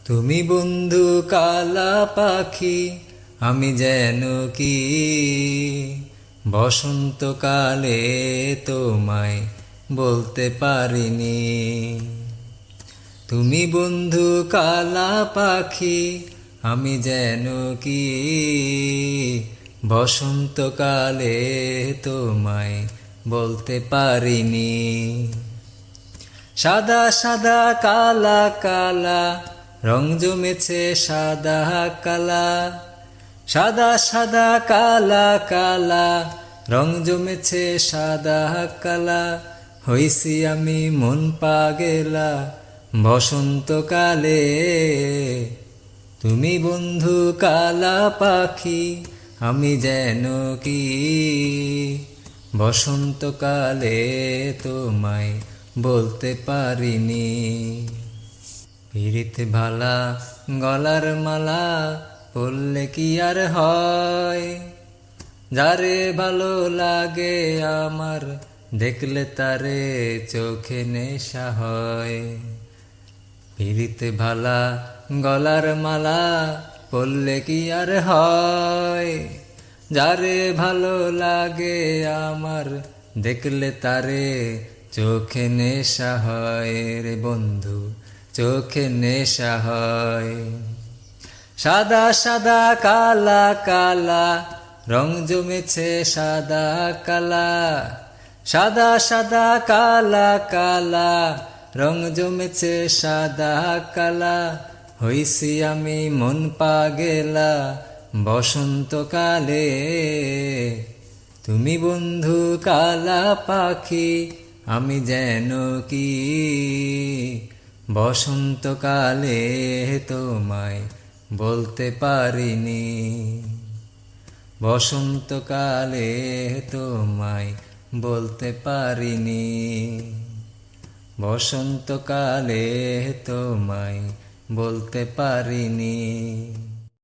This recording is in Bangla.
তুমি বন্ধু কালা পাখি, আমি যেন কি বসন্তকালে তোমায় বলতে পারিনি। তুমি বন্ধু কালা পাখি, আমি যেন কি বসন্তকালে তোমায় বলতে পারিনি। সাদা সাদা কালা কালা রং জমেছে সাদা কালা, সাদা সাদা কালা কালা রং জমেছে সাদা কালা। হইছি আমি মন পাগেলা বসন্তকালে। তুমি বন্ধু কালা পাখি, আমি যেন কি বসন্তকালে তোমায় বলতে পারিনি। পিরিত ভালা গলার মালা পরলে কি আর হয়, যারে ভালো লাগে আমার দেখলে তারে চোখে নেশা হয়। পিরিত ভালা গলার মালা পরলে কি আর হয়, যারে ভালো লাগে আমার দেখলে তারে চোখে নেশা হয় রে বন্ধু, চোখে নেশা হয়। সাদা সাদা কালা কালা রং জমেছে সাদা কালা, সাদা সাদা কালা কালা রং জমেছে সাদা কালা। হইছি আমি মন পাগেলা বসন্তকালে। তুমি বন্ধু কালা পাখি, আমি যেন কি বসন্তকালে তোমায় বলতে পারিনি। বসন্তকালে তোমায় বলতে পারিনি। বসন্তকালে তোমায় বলতে পারিনি।